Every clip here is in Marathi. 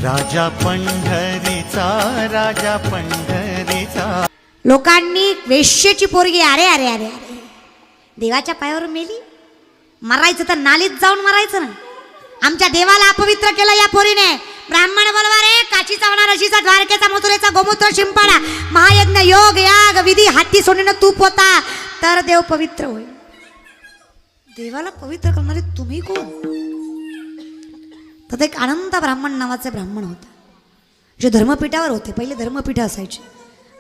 राजा पंढरीचा, राजा पंढरीचा. लोकांनी वेश्येची पोरगी अरे अरे अरे अरे देवाच्या पायावर मेली, मरायचं तर नालीत जाऊन मरायचं ना. आमच्या देवाला अपवित्र केलं या पोरीने. ब्राह्मण बोलवा रे, काशीचा होणार अशीचा, द्वारकेचा मथुरेचा गोमूत्र शिंपाडा, महायज्ञ योग याग विधी हाती सोनेनं तूप होता तर देव पवित्र होईल. देवाला पवित्र करणारे तुम्ही कोण? तर एक अनंत ब्राह्मण नावाचे ब्राह्मण होते जे धर्मपीठावर होते. पहिले धर्मपीठ असायचे.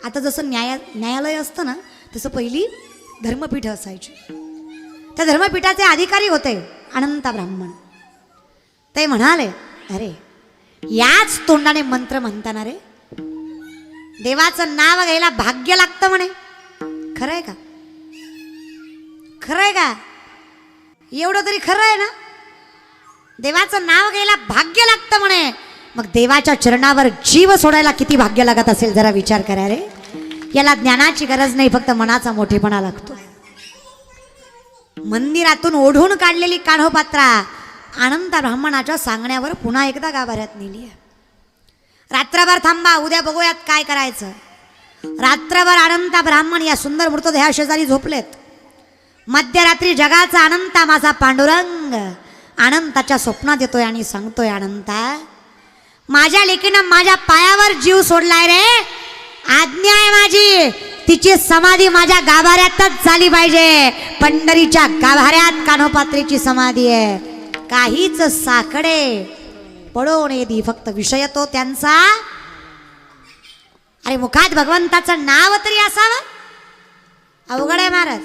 आता जसं न्यायालय असतं ना तसं पहिली धर्मपीठ असायची. त्या धर्मपीठाचे अधिकारी होते अनंत ब्राह्मण. ते म्हणाले, अरे याच तोंडाने मंत्र म्हणताना रे देवाचं नाव घ्यायला भाग्य लागतं म्हणे. खरंय का? खरंय का? एवढं तरी खरं आहे ना? देवाचं नाव घ्यायला भाग्य लागतं म्हणे. मग देवाच्या चरणावर जीव सोडायला किती भाग्य लागत असेल जरा विचार करा रे. याला ज्ञानाची गरज नाही, फक्त मनाचा मोठेपणा लागतो. मंदिरातून ओढून काढलेली काढोपात्रा अनंत ब्राह्मणाच्या सांगण्यावर पुन्हा एकदा गाभाऱ्यात नेली आहे. रात्रभर थांबा, उद्या बघूयात काय करायचं. रात्रभर अनंत ब्राह्मण या सुंदर मृतदेहा शेजारी झोपलेत. मध्यरात्री जगाचा अनंता माझा पांडुरंग अनंताच्या स्वप्नात येतोय आणि सांगतोय, अनंता माझ्या लेकीनं माझ्या पायावर जीव सोडलाय रे. आज्ञा आहे माझी, तिची समाधी माझ्या गाभाऱ्यातच झाली पाहिजे. पंढरीच्या गाभाऱ्यात कान्होपात्रीची समाधी आहे. काहीच साकडे पडो नये दी, फक्त विषय तो त्यांचा. अरे मुखात भगवंताचं नाव तरी असावं. अवघड आहे महाराज.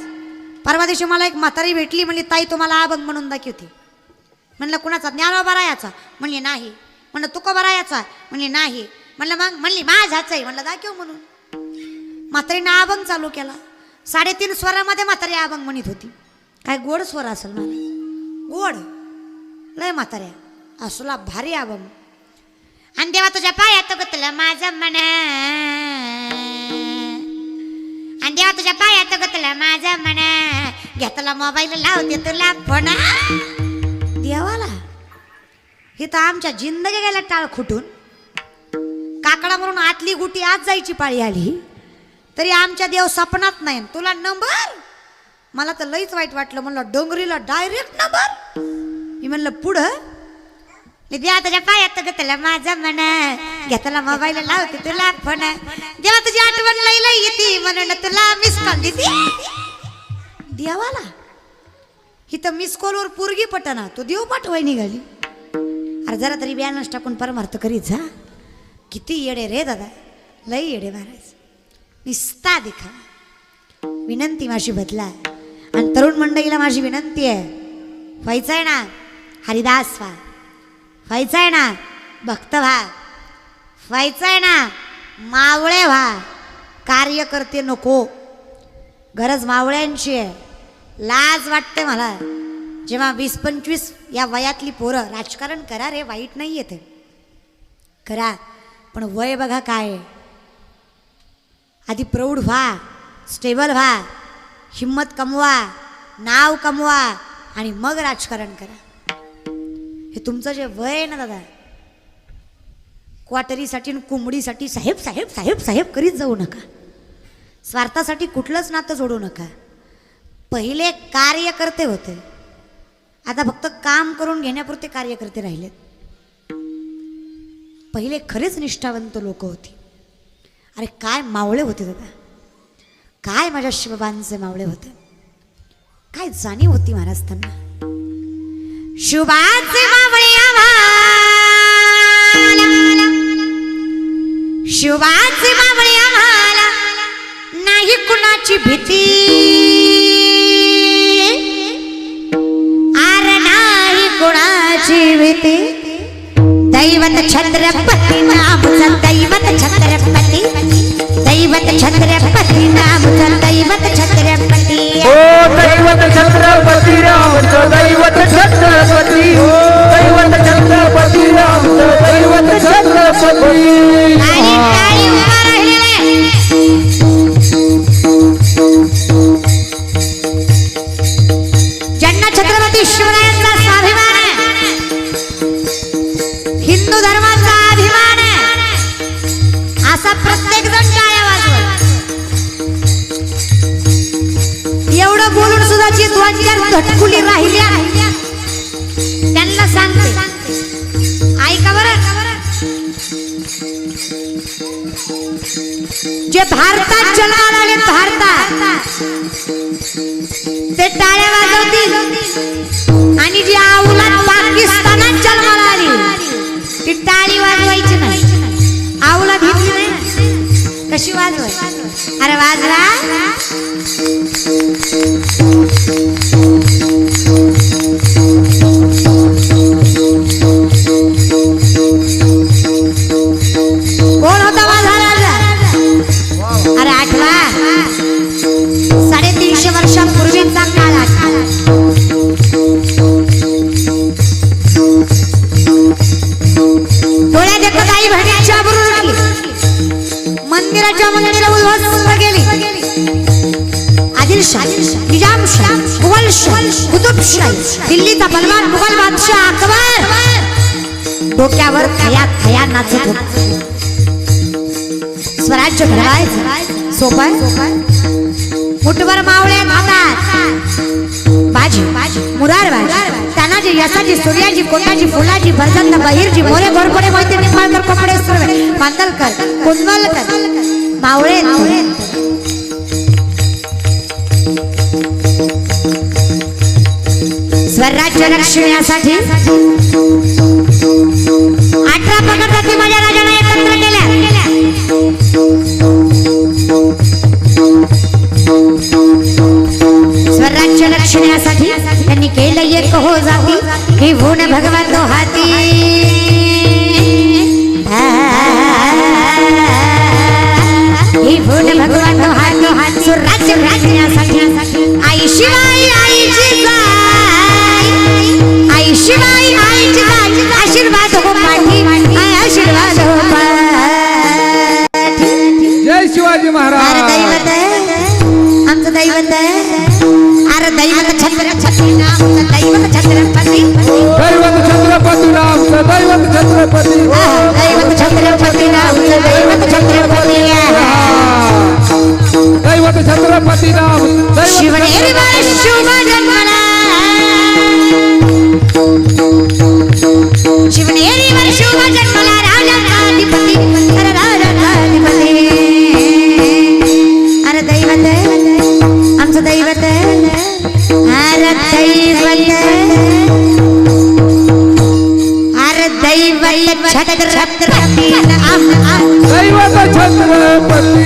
परवा दिवशी मला एक म्हातारी भेटली, म्हणली ताई तुम्हाला अभंग म्हणून दाखवते. म्हणलं कुणाचा? ज्ञानोबा याचा. म्हणली नाही. म्हणलं तुकोबा याचा. म्हणली नाही. म्हणलं मग? म्हणली माझाच आहे. म्हणलं दाखव म्हणून. म्हातारीनं अभंग चालू केला. 3.5 स्वरामध्ये म्हातारी अभंग म्हणत होती. काय गोड स्वर असेल मला, गोड लय म्हाताऱ्या असला भारी अभंग. आणि देवा तुझ्या पायात गुतलं माझं मन, आणि देवा तुझ्या पायात गुतलं माझं मन, घेतला मोबाईल लावते तुला फोन. देवाला हे तर आमच्या जिंदगी गेला टाळ खुटून. काकडा म्हणून आतली गुटी आज जायची पाळी आली तरी आमच्या देव सपनात नाही. तुला नंबर? मला तर लईच वाईट वाटलं. म्हणलं डोंगरीला डायरेक्ट नंबर. मी म्हणलं पुढं देवा तुझ्या पायात घेतला माझं मन, घेतला मोबाईल लावते तुला फोन, देवा तुझी आठवण लई लई येते म्हणून तुला मिस कॉल देते. देवाला इथं मिस कॉलवर पोरगी पटना, तो देव पाठवाय निघाली. अरे जरा तरी बॅलन्स टाकून परमार्थ करीत जा. किती येडे रे दादा, लई येडे महाराज. निस्ता दिखा. विनंती माझी बदला. आणि तरुण मंडळीला माझी विनंती आहे, व्हायचं आहे ना हरिदास व्हा, व्हायचं आहे ना भक्त व्हा, व्हायचं आहे ना मावळे व्हा. कार्यकर्ते नको. गरज मावळ्यांची आहे. लाज वाटते मला जेव्हा 20-25 या वयातली पोरं राजकारण करा रे, वाईट नाही येते करा, पण वय बघा काय. आधी प्रौढ व्हा, स्टेबल व्हा, हिम्मत कमवा, नाव कमवा आणि मग राजकारण करा. हे तुमचं जे वय आहे ना दादा, क्वाटरीसाठी कोंबडीसाठी साहेब साहेब साहेब साहेब करीत जाऊ नका. स्वार्थासाठी कुठलंच नातं जोडू नका. पहिले कार्यकर्ते होते, आता फक्त काम करून घेण्यापुरते कार्यकर्ते राहिलेत. पहिले खरेच निष्ठावंत लोक होती. अरे काय मावळे होते दादा, काय माझ्या शिवबांचे मावळे होते. काय जाणीव होती महाराज त्यांना. शिवबांचे मावळे आम्हाला, शिवबांचे मावळे आम्हाला नाही कुणाची भीती. आर नाही कुणाची भीती. दैवत छत्रपती नामचा, दैवत छत्रपती, दैवत छत्रपती नामचा, दैवत छत्रपती. ओ दैवत छत्रपती रामचं, दैवत छत्रपती, दैवत छत्रपती रामचं, दैवत छत्रपती. आणि टाळी उभा राहिलेले. ज्यांना छत्रपती शिवरायांचा स्वाभिमान आहे, हिंदू धर्माचा अभिमान वाजत्यात धटकुली राहिल्या त्यांना सांगते ऐका बरं जे भारतात जन्माला आले भारतात ते टाळ्या वाजवतील आणि जी औलाद पाकिस्तानात जन्माला आली ती टाळी वाजवायची नाही औलाद हिंदी नाही ना कशी वाजवायची अरे वाजवा कोण होता माझा राजा अरे आठवा 350 वर्षांपूर्वीचा काळ डोळ्यात एकच आई बहिणीच्या बरोबर मंदिराच्या मंदिरा उद्ध्वस्त गेली आदिलशाह निजामशाह मुघलशाह कुतुबशाह दिल्लीचा बलवान मुघल बादशाह अकबर डोक्यावर खया खया नाचत होता स्वराज्य घडवायचं सोपं मुठभर मावळे हातात बाजी मुरार बाजी तानाजी यसाजी सूर्याजी कोटाजी फुलाजी भरजंद बहिरजी मोरे घोरपडे मोहिते निंबाळकर कपडे सुरवे मांदलकर कुंदवलकर मावळे स्वराज्य रक्षणासाठी 18 पकडतात माझ्या राजाला एकत्र केल्या स्वराज्य रक्षणासाठी त्यांनी केलं एक हो जाती ही भूण भगवान तो हाती ही भूण भगवान तो हाती स्वराज्य रक्षणासाठी आई शिवाई आईची आई शिवाई आईची आशीर्वाद हो पाठी आशीर्वाद हो पाठी जय शिवाजी महाराज दैवत आमचं दैवत अरे दैवत छत्रपती नामचं दैवत छत्रपती दैवत छत्रपती नामचं दैवत छत्रपती दैवत छत्रपती नामचं दैवत छत्रपती दैवत छत्रपती नाम शिवनेरी वर शुभ जन्मला शिवनेरी वर शुभ जन्मला राजाधिपती अरे राजाधिपती अरे दैवत आमचं दैवत अरे दैवत अरे दैवत छत्रपती दैवत छत्रपती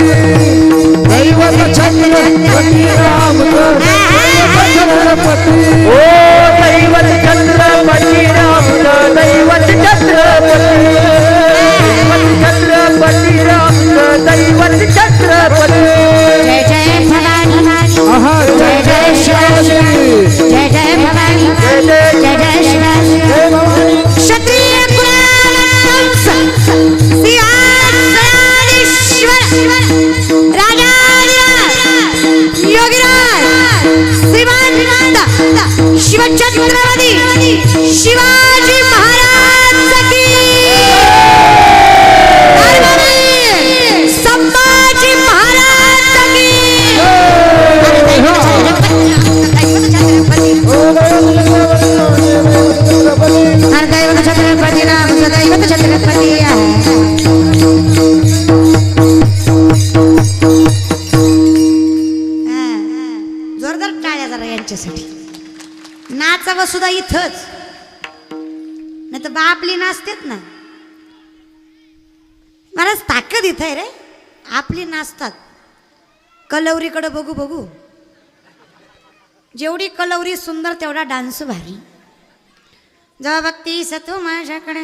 दैवत छत्रपती राम छत्रपती ओ दैवत छत्रपती राम दैवत छत्रपती छत्रपती राम दैवत छत्रपती जय जय भवानी आहा जय जय शिवाजी जय जय भवानी जय जय शिवाजी क्षत्रिय कुलवंश सिंहासनेश्वर राजाधिराज योगीराज श्रीमंत शिवछत्रपती शिवाजी महाराज की संभाजी महाराज की दैवत छत्रपती नाम दैवत छत्रपती जोरदार टाळ्या जरा यांच्यासाठी नाचावं सुद्धा इथंच नाही तर बापली नाचतेत ना महाराज ताकद इथं आहे रे आपली नाचतात कलवरीकडे बघू बघू जेवढी कलवरी सुंदर तेवढा डान्स भारी जेव्हा बघतीस तू माझ्याकडे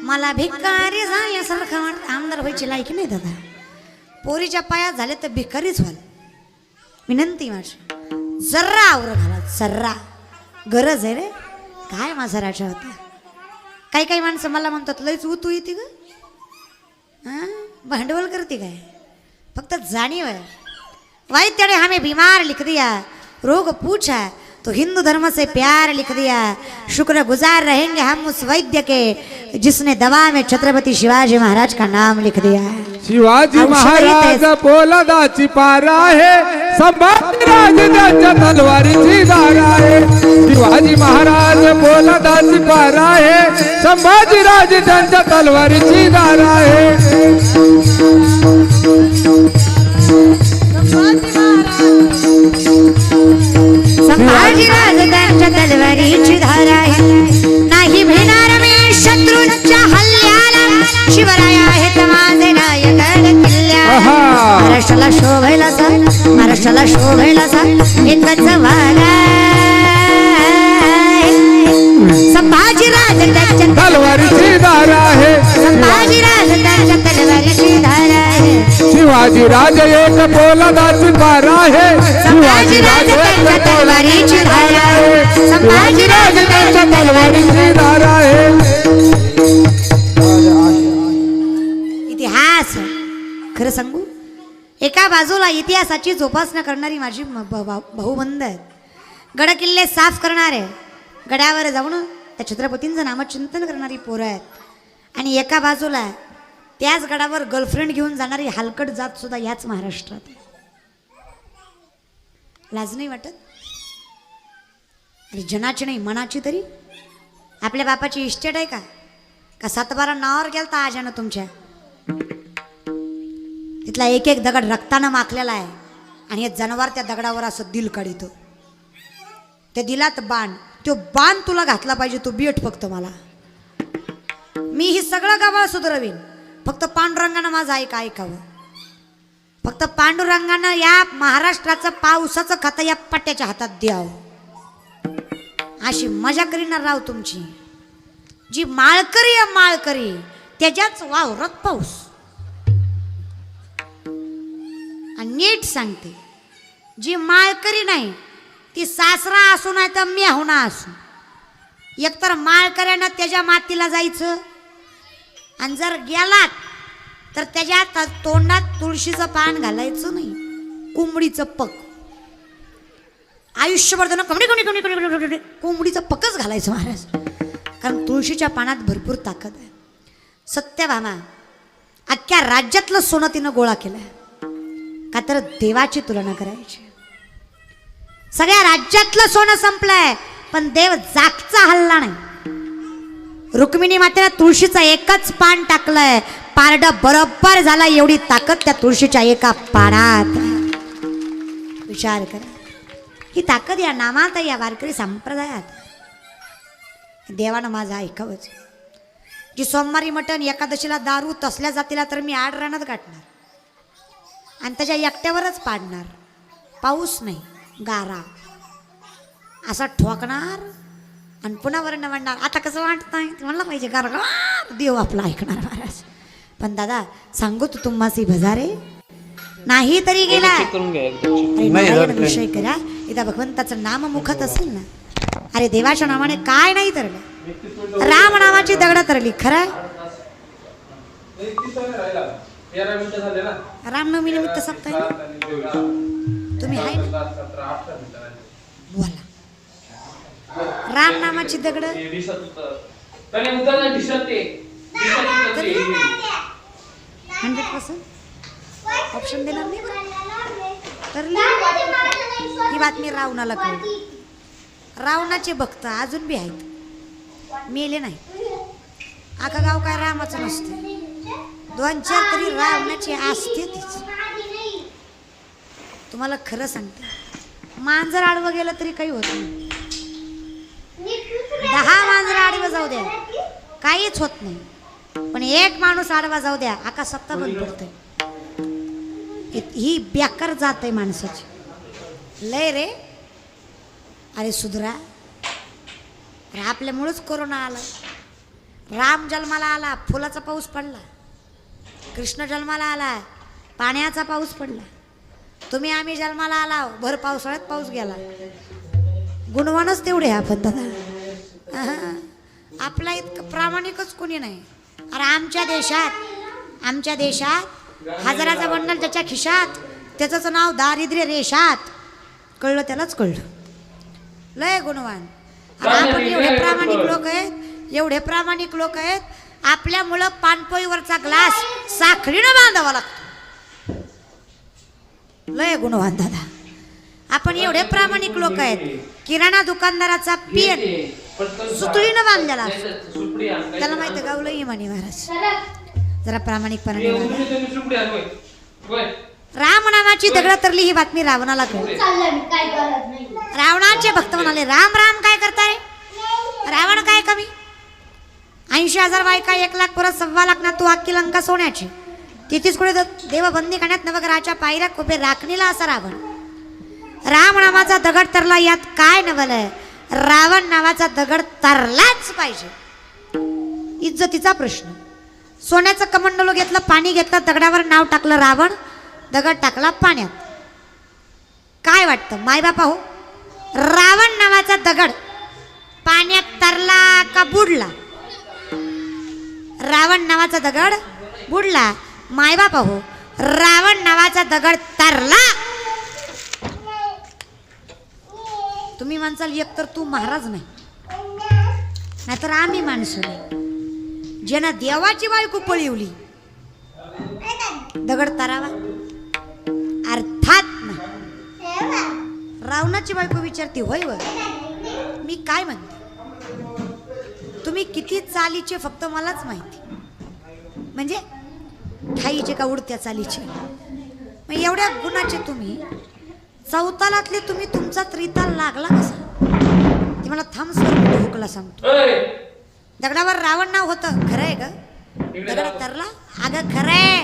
मला भिकारी झाल्यासारखं वाटतं आमदार व्हायची लायकी नाही दादा पोरीच्या पायात झाले तर भिकारीच व्हाल विनंती माझी जर्रा आवर घाला जर्रा गरज आहे रे काय माझा राजा होता काही काही माणसं मला म्हणतात लयच उतू येते ग हां भांडवल करते काय फक्त जाणीव आहे वैद्य ने हमें बीमार लिख दिया रोग पूछा तो हिंदू धर्म से प्यार लिख दिया शुक्र गुजार रहेंगे हम उस वैद्य के जिसने दवा में छत्रपति शिवाजी महाराज का नाम लिख दिया शिवाजी महाराज पोलादाची पारा आहे संभाजीराज त्यांच्या तलवारीची धार आहे शिवाजी महाराज पोलादाची पार आहे संभाजीराज त्यांच्या तलवारीची धार आहे संभाजीराज त्यांच्या तलवारीची धार आहे नाही भिणार मी शत्रूंच्या हल्ल्याला शिवराय आहेत माझे नायक किल्ल्या महाराष्ट्राला शोभेला सा इतकंच वागा संभाजीराज त्यांच्या तलवारीची धार आहे संभाजीराज त्यांच्या तलवारीची धार आहे शिवाजीराज एक पोलादाची पार आहे संभाजीराज त्यांच्या तलवारीची धार आहे संभाजीराज त्यांच्या तलवारीची धार आहे इतिहास खरं सांगू एका बाजूला इतिहासाची जोपासना करणारी माझी भाऊबंद आहेत गड किल्ले साफ करणारे गडावर जाऊन त्या छत्रपतींचं नामचिंतन करणारी पोरं आहेत आणि एका बाजूला त्याच गडावर गर्लफ्रेंड घेऊन जाणारी हलकट जात सुद्धा याच महाराष्ट्रात आहे. लाज नाही वाटत आणि जनाची नाही मनाची तरी आपल्या बापाची इस्टेट आहे का 7-12 नावावर गेलता आजानं तुमच्या तिथला एक एक दगड रक्तानं माखलेला आहे आणि हे जनावर त्या दगडावर असं दिल काढितो त्या दिलात बाण तो बाण तुला घातला पाहिजे तो बेट फक्त मला मी ही सगळं गावाला सुधरवीन फक्त पांडुरंगानं माझं ऐकावं फक्त पांडुरंगानं या महाराष्ट्राचं पावसाचं खातं या पट्ट्याच्या हातात द्यावं अशी मजा करीणार राव तुमची जी माळकरी आहे माळकरी त्याच्याच वावरत पाऊस आणि नीट सांगते जी माळकरी नाही ती सासरा असू नाही तर मी होणार असू एकतर माळकऱ्यानं त्याच्या मातीला जायचं आणि जर गेलात तर त्याच्या तोंडात तुळशीचं पान घालायचं नाही कोंबडीचं पक आयुष्यभर त्यानं कमडी कोंबडीचं पकच घालायचं महाराज कारण तुळशीच्या पानात भरपूर ताकद आहे सत्यभामा अख्ख्या राज्यातलं सोनं तिनं गोळा केलंय का तर देवाची तुलना करायची सगळ्या राज्यातलं सोनं संपलंय पण देव जागचा हल्ला नाही रुक्मिणी मातेला तुळशीचं एकच पान टाकलंय पारड बरोबर झाला एवढी ताकद त्या तुळशीच्या एका पानात विचार करा ही ताकद या नामात या वारकरी संप्रदायात देवानं माझं ऐकावंच जी सोमवारी मटण एकादशीला दारू तसल्या जातीला तर मी आड रानात गाठणार आणि त्याच्या एकट्यावरच पाडणार पाऊस नाही गारा असा ठोकणार आणि पुन्हा वर्ण म्हणणार आता कसं वाटतंय म्हणलं पाहिजे गार देव आपला ऐकणार महाराज पण दादा सांगू तू तुम्हासी भजारे नाही तरी गेला अरे नारायण विषय करा इथं भगवंताचं नाम मुखात असेल ना अरे देवाच्या नावाने काय नाही तरलं राम नावाची दगड तरली खरं रामनवमी निमित्त सप्ताह तुम्ही आहे ना बोला राम नामाची दगड 100% ऑप्शन देणार नाही तर ही बातमी रावणाला कळली रावणाचे भक्त अजून बी आहेत मेले नाही आखा गाव काय रामाचं नसतं 2-4 तरी रावणाची असते तीच तुम्हाला खरं सांगते मांजर आडवं गेलं तरी काही होत नाही 10 मांजर आडवं जाऊ द्या काहीच होत नाही पण एक माणूस आडवा जाऊ द्या आका सत्ता बंद पडतोय ही बेकार जात आहे माणसाची लय रे अरे सुधरा अरे आपल्यामुळेच कोरोना आला राम जन्माला आला फुलाचा पाऊस पडला कृष्ण जन्माला आला पाण्याचा पाऊस पडला तुम्ही आम्ही जन्माला आला भर पावसाळ्यात पाऊस गेला गुणवानच तेवढे आपण दादा आपला इतकं प्रामाणिकच कोणी नाही अरे आमच्या देशात हजाराचा बंडल त्याच्या खिशात त्याचं नाव दारिद्र्य रेषात कळलं त्यालाच कळलं लय गुणवान आपण एवढे प्रामाणिक लोक आहेत आपल्यामुळं पानपोईवरचा ग्लास साखळीनं बांधावा लागतो लय गुणवान दादा आपण एवढे प्रामाणिक लोक आहेत. किराणा दुकानदाराचा पियन सुतळीनं बांधलेला असतो. त्याला माहिती गावलं इमानी महाराज जरा प्रामाणिकपणाने वागा. राम नावाची दगड तरली ही बातमी रावणाला कळली. रावणाचे भक्त म्हणाले राम राम काय करताय. रावण काय कमी 80,000 बायका 1,00,000 परत 1,25,00,000 ना तू अख्खी लंका सोन्याची. तिथेच कुठे देवबंदी करण्यात नवग्रहाच्या पायऱ्या कोपे राखणीला असा रावण. राम नावाचा दगड तरला यात काय नवलंय. रावण नावाचा दगड तरलाच पाहिजे. इज्जतीचा प्रश्न. सोन्याचं कमंडलू घेतलं पाणी घेतलं दगडावर नाव टाकलं रावण. दगड टाकला पाण्यात. काय वाटतं मायबापा हो रावण नावाचा दगड पाण्यात तरला का बुडला. रावण नावाचा दगड बुडला. मायबापा हो रावण नावाचा दगड तरला. तुम्ही म्हणसाल एक तर तू महाराज नाही नाहीतर आम्ही माणसं नाही. ज्यानं देवाची बायको पळवली दगड तरावा अर्थात नाही. रावणाची बायको विचारते होय व मी काय म्हणते. तुम्ही किती चालीचे फक्त मलाच माहिती. म्हणजे ठाईचे का उडत्या चालीचे. मग एवढ्या गुणाचे तुम्ही चौतालातले तुम्ही तुमचा त्रिताल लागला कसा. ते मला थांब स्वर हुकला सांगतो. दगडावर रावण नाव होतं खरं आहे ग. दगड तरला अगं खरंय.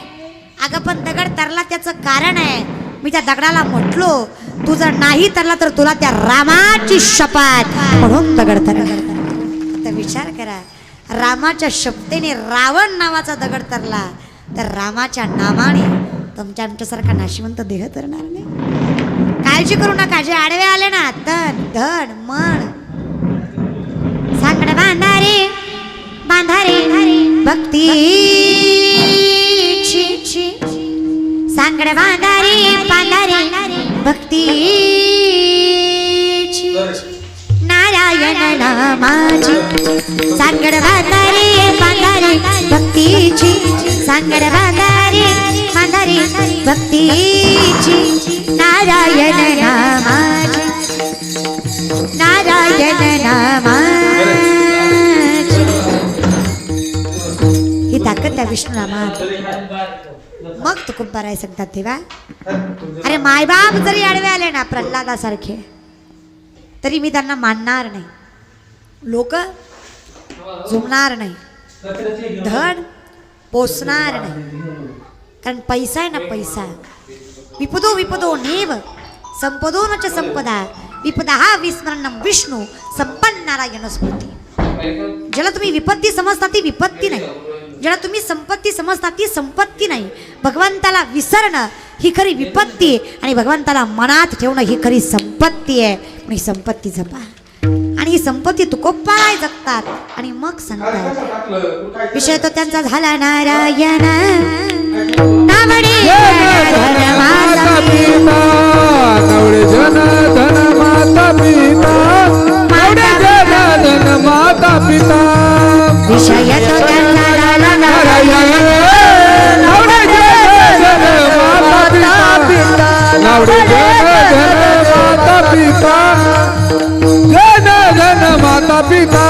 अगं पण दगड तरला त्याचं कारण आहे. मी त्या दगडाला म्हटलो तू जर नाही तरला तर तुला त्या रामाची शपथ म्हणून दगड तरला. आता विचार करा रामाच्या शपथेने रावण नावाचा दगड तरला तर रामाच्या नामाने तुमच्या आमच्यासारखा नाशिवंत देह तरणार नाही. काळजी करू नका. जे आडवे आले ना तन धन मन सांगड बांधारे बांधारे भक्ती सांगड बांधारे बांधारे भक्ती नारायण नामाची सांगड बांधारे बांधारे भक्तीची सांगड बांधारे बांधारे भक्तीची नारायण नामाची नारायण नामाची. ही ताकद त्या विष्णू नामात. मग तू कुंभाराय सांगतात तेव्हा. अरे मायबाप जरी आडवे आले ना प्रल्हादासारखे तरी मी त्यांना मानणार नाही. लोक झुमणार नाही. धन पोसणार नाही. कारण पैसा आहे ना पैसा. विपदो विपदो नेव संपदो न च संपदा विपदा हा विस्मरणम विष्णू संपन्न नारायण स्मृती. ज्याला तुम्ही विपत्ती समजता ती विपत्ती नाही. ज्याला तुम्ही संपत्ती समजता ती संपत्ती नाही. भगवंताला विसरणं ही खरी विपत्ती आणि भगवंताला मनात ठेवणं ही खरी संपत्ती आहे. ही संपत्ती जपा आणि ही संपत्ती तुकोपाय जगतात आणि मग सांगतात. विषय तो त्यांचा झाला नारायण नावडे माता पिता नवडे जन धन माता पिता नवडे जन धन माता पिता. विषय तो त्यांचा झाला नारायण नवडे जन माता पिता नवडे जन धन माता पिता जन धन माता पिता.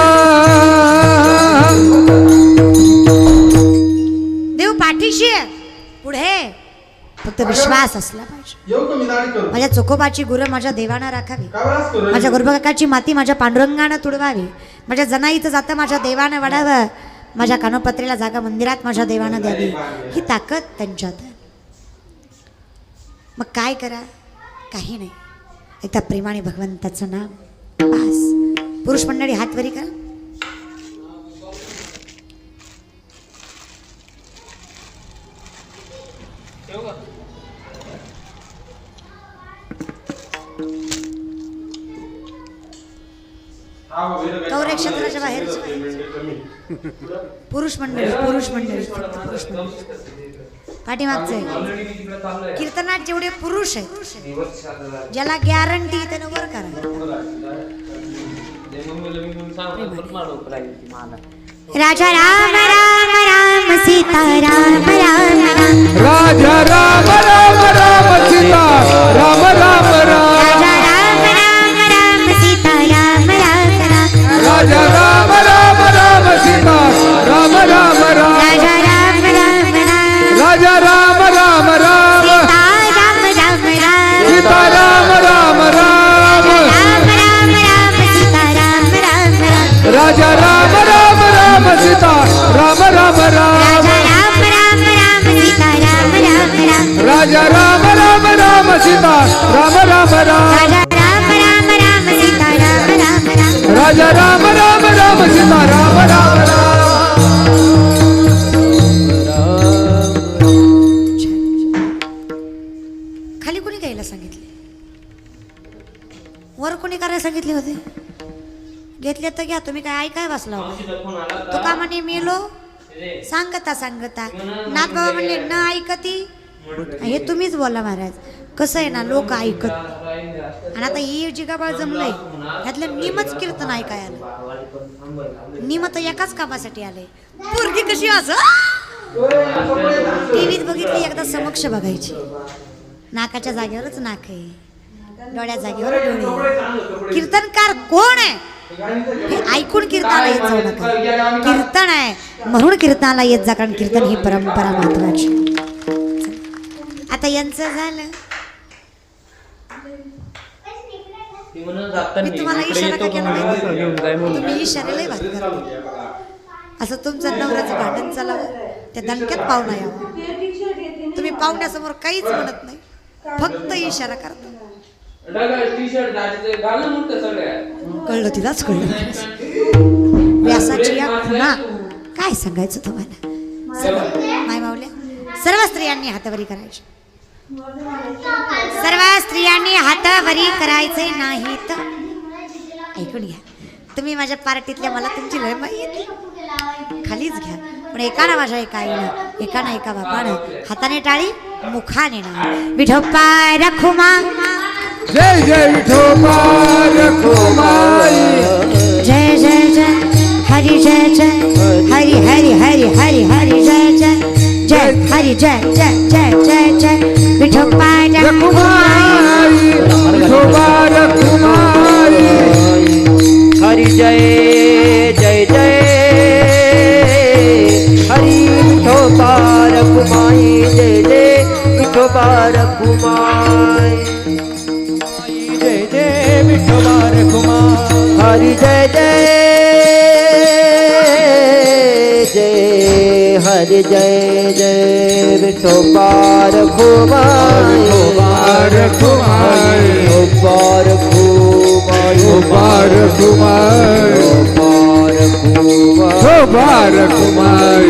देव पाठीशी पुढे फक्त विश्वास असला पाहिजे. माझ्या चोखोबाची गुरं माझ्या देवानं राखावी. माझ्या गुरुबकाची माती माझ्या पांडुरंगानं तुडवावी. माझ्या जनाईचं जातं माझ्या देवानं वाढावं. माझ्या कानोपत्रेला जागा मंदिरात माझ्या देवानं द्यावी. ही ताकद त्यांच्यात आहे. मग काय करा काही नाही. एकदा प्रेमाने भगवंताचं नाम बस. पुरुष मंडळी हात वरी करा. कौरे क्षेत्राच्या बाहेर पुरुष मंडळी पुरुष मंडळी पुरुष मंडळी पाठीमागचे कीर्तनात जेवढे पुरुष आहेत ज्याला गॅरंटी त्यानं वर करा. राजा राम राम राम सीता राम राम राम राजा राम राम राम सीता राम राम राम. राम राम राम राजा राम राम राम सीता राम राम राम राजा राम राम राम सीता राम राम राम खाली कोणी गायला सांगितले वर कोणी करायला सांगितले होते घेतले तर घ्या तुम्ही काय ऐकाय बसला तो का म्हणे मेलो सांगता सांगता नाथ बाबा म्हणले न ऐकती हे तुम्हीच बोला महाराज कसं आहे ना लोक ऐकत आणि आता ही जिगाबाळ जमलंय त्यातलं निमच कीर्तन ऐकायला निम तर एकाच कामासाठी आलंय पोरगी कशी असं टीव्हीत बघितली एकदा समक्ष बघायची नाकाच्या जागेवरच नाक आहे डोळ्या जागेवर डोळे कीर्तनकार कोण आहे हे ऐकून कीर्तनाला येत जाऊ नका कीर्तन आहे म्हणून कीर्तनाला येत जा कारण कीर्तन ही परंपरा महत्वाची आता यांचं झालं मी तुम्हाला इशारा का केला माहिती? तुम्ही इशाऱ्यालाही भात करा असं तुमचं नवऱ्याचं भांडण चालावं त्या दणक्यात पाहुणा यावं तुम्ही पाहुण्यासमोर काहीच म्हणत नाही फक्त इशारा करता कळलं तिलाच कळलं व्यासाची या खुणा काय सांगायचं तुम्हाला माय मावल्या सर्व स्त्रियांनी हातावरी करायची सर्व स्त्रियांनी हातावरी करायचे नाही तर ऐकून घ्या तुम्ही माझ्या पार्टीतल्या मला तुमची लय माहिती खालीच घ्या पण एकाना माझ्या एका आईनं एकाना एका बापानं हाताने टाळी मुखाने ना विठोबा रखुमा जय जय विठोबा रखुमाई जय जय जय हरि जय जय हरि हरि हरि हरि हरि जय जय जय हरि जय जय जय जय जय विठोबा रखुमाई विठोबा रखुमाई हरि जय जय जय हरि विठोबा रखुमाई जय जय विठोबा रखुमाई जय जय विठोबा रखुमाई हरि जय जय जय हरि जय जय विठोबा रखुमाई रखुमाई विठोबा रखुमाई विठोबा रखुमाई विठोबा रखुमाई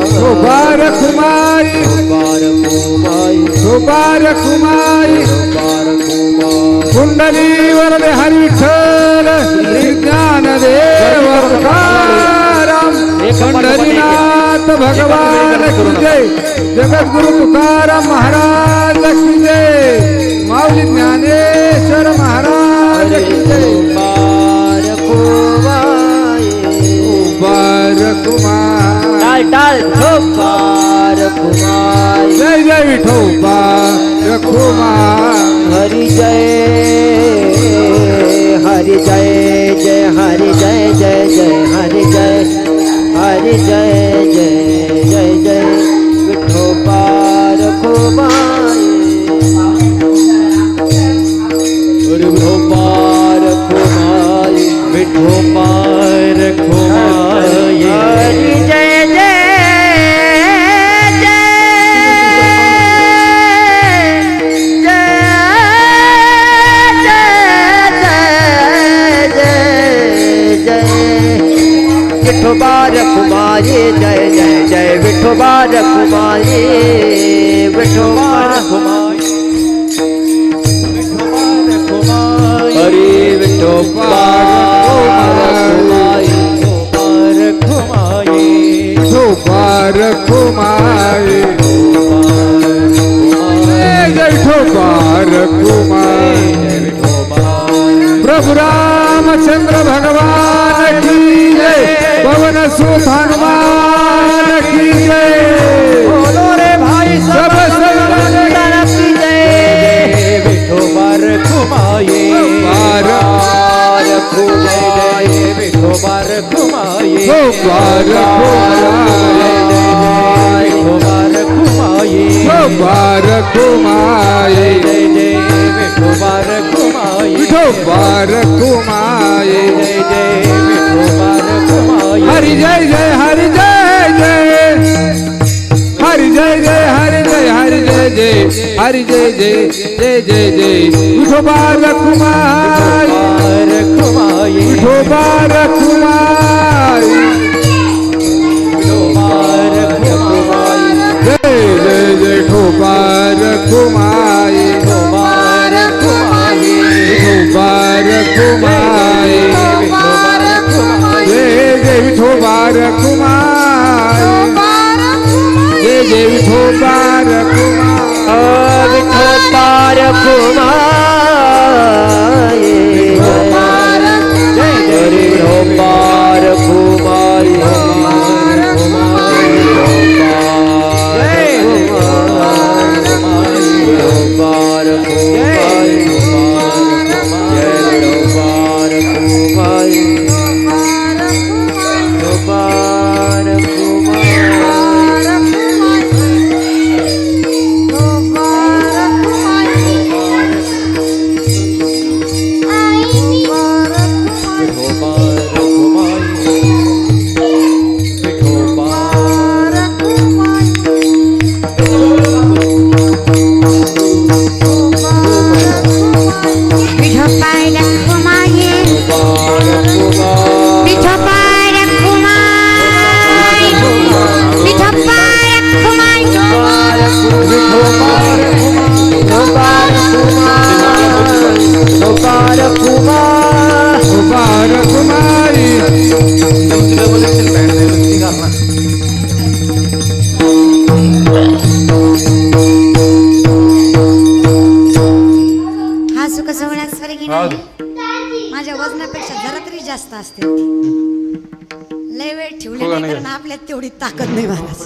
विठोबा रखुमाई विठोबा रखुमाई कुंडली वरदे हरी विठ्ठल ज्ञानदेव तुकाराम पंढरीनाथ भगवान की जय जगद्गुरु तुकाराम महाराज की जय माऊली ज्ञानेश्वर महाराज की जय रखुमाई जय जय विठोबा रखुमाई हरि जय हरि जय जय हरि जय जय जय हरि जय हरि जय जय जय जय विठोबा रखुमाई विठोबा रखुमाई विठोबा रखुमाई हरि जय जय विठोबा रखुमाई जय जय जय विठोबा रखुमाई विठोबा रखुमाई हरि विठोबा रखुमाई विठोबा रखुमाई जय विठोबा रखुमाई प्रभु रामचंद्र भगवान की जय पवन सुत हनुमान की जय बोलो रे भाई सब की जय विठोबा रखुमाई विठोबा रखुमाई विठोबा रखुमाई विठोबा रखुमाई विठोबा रखुमाई जय जय विठोबा रखुमाई विठोबा रखुमाई जय जय विठोबा रखुमाई हरि जय जय हरि जय जय हरि जय जय हरि जय हरि जय जय हरी जय जय जय जय जय विठोबा रखुमाई विठोबा रखुमाई जय जय जय विठोबा रखुमाई विठोबा रखुमाई जय जय विठोबा रखुमाई जय जय विठोबा रखुमाई विठोबा रखुमाई जय जय विठोबा रखुमाई माझ्या वजनापेक्षा जरा तरी जास्त असते लय वेळ ठेवले नाही कारण आपल्यात तेवढी ताकद नाही महाराज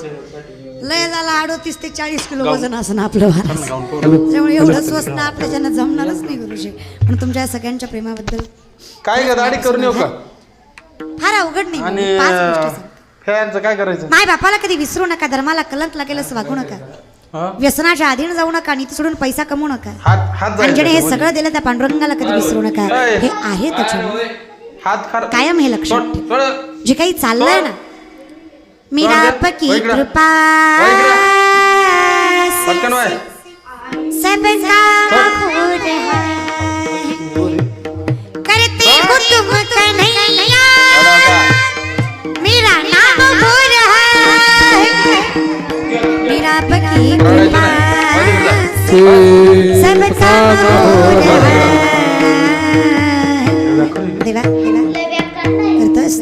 लय झाला 38 ते 40 किलो वजन असं आपलं महाराज त्यामुळे एवढं स्वस्त आपल्या ज्यांना जमणारच नाही गुरुजी पण तुमच्या सगळ्यांच्या प्रेमाबद्दल काय दाढी करून येऊ का फार अवघड नाही आणि पाच गोष्टी फॅनचं काय करायचं माय बापाला कधी विसरू नका धर्माला कलंक लागेल असं वागू नका व्यसनाच्या अधीन जाऊ नका नीती सोडून पैसा कमवू नका आणि ज्याने हे सगळं दिलं त्या पांडुरंगाला कधी विसरू नका हे आहे त्याच्यामुळे कायम हे लक्षात ठेव जे काही चाललंय ना मीरा पकी कृपा सबका खुद है करते हो तुम कन्हैया मेरा नाम भूल है मीरा पकी कृपा सबका खुद है देवा करतोस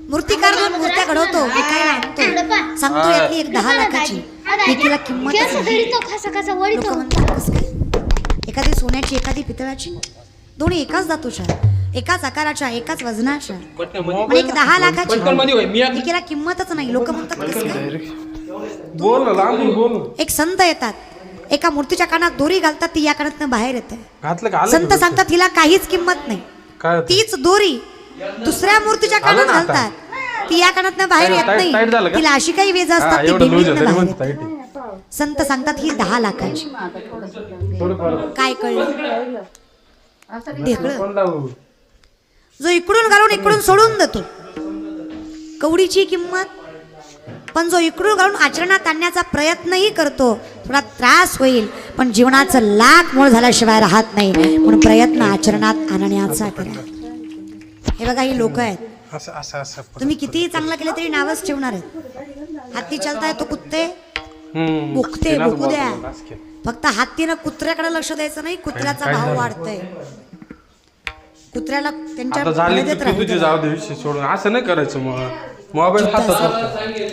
मूर्तिकार दोन मूर्त्या घडवतो विकायला आणतो सांगतो यातली एक 10 लाखाची एकीला किंमत लोक म्हणतात कसं काय एखादी सोन्याची एखादी पितळाची दोन्ही एकाच धातूच्या एकाच आकाराच्या एकाच वजनाच्या आणि एक 10 लाखाची एकीला किंमतच नाही लोक म्हणतात कसं काय बोल एक संत येतात एका मूर्तीच्या कानात दोरी घालतात ती या कानातनं बाहेर येते संत सांगतात हिला काहीच किंमत नाही तीच दोरी दुसऱ्या मूर्तीच्या कानात घालतात ती या कानातनं बाहेर येत नाही तिला अशी काही वेज असतात ती दिंडीतनं बाहेर येते. संत सांगतात ही 10 लाखाची काय कळलं ढेकळं जो इकडून घालून इकडून सोडून देतो कवडीची किंमत पण जो इकडून घालून आचरणात आणण्याचा प्रयत्नही करतो थोडा त्रास होईल पण जीवनाचं लाख मूळ झाल्याशिवाय राहत नाही म्हणून प्रयत्न आचरणात आणण्याचा करा हे बघा ही लोक आहेत तुम्ही कितीही चांगलं केलं तरी नावच ठेवणार आहेत हत्ती चालताय तो कुत्ते बुकते बुकू द्या फक्त हत्तीनं कुत्र्याकडे लक्ष द्यायचं नाही कुत्र्याचा भाव वाढतोय कुत्र्याला त्यांच्या जाऊ दे विषय सोडून असं नाही करायचं मग मोबाईल हातात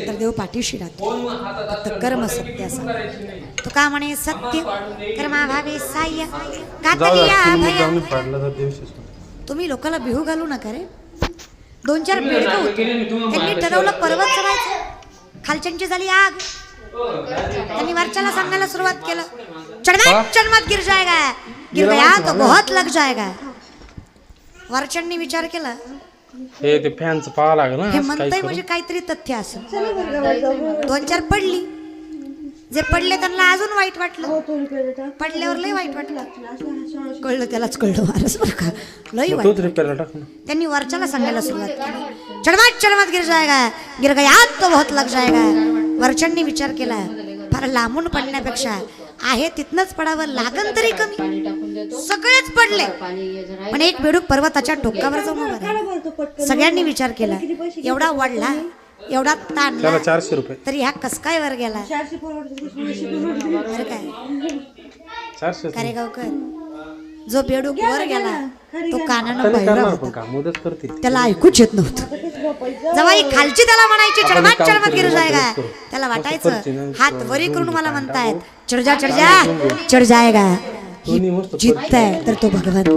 तर देव पाठीशी राहतो फक्त कर्म सत्य असं तो का म्हणे सत्य कर्माभावे साह्य तुम्ही लोकांना बिहू घालू नका रे 2-4 बेडकं होती त्यांनी ठरवलं पर्वत चढायचं खालच्यांची झाली आग त्यांनी वरच्याला सांगायला सुरुवात केलं चढमत गिर जाएगा गिर गया तो बहुत लग जाएगा वरच्यांनी विचार केला हे ते फॅनचं पाहावं लागेल हे म्हणतंय म्हणजे काहीतरी तथ्य असेल 2-4 पडली जे पडले त्यांना अजून वाईट वाटलं पडल्यावर लय वाईट वाटलं कळलं त्यालाच कळलं महाराज बरं का लय वाईट त्यांनी वरच्याला सांगायला सुरुवात केली चढमत गिर जाएगा गिर गया तो बहुत लग जाएगा वरच्यांनी विचार केला फार लांबून पडण्यापेक्षा आहे तिथनच पडावं, लागन तरी कमी. सगळेच पडले, पण एक बेडूक पर्वताच्या टोकावर जाऊन उभा राहिला. सगळ्यांनी विचार केला, एवढा वाढला, एवढा ताणला, त्याला 400 रुपये. तरी हा कस काय वर गेला? अरे काय 400 कारेगावकर, जो बेडूक वर गेला तो कानानं त्यांनी पाहिला करणार होता. पण का मदत करतील. त्याला ऐकूच येत नव्हतं. जेव्हा ही खालची त्याला म्हणायची चढमात चढमात गिर जायगा, त्याला वाटायचं हात वरी करून मला म्हणतायत चढ जा चढ जा चढ जाएगा. ही जिद्द आहे तर तो भगवान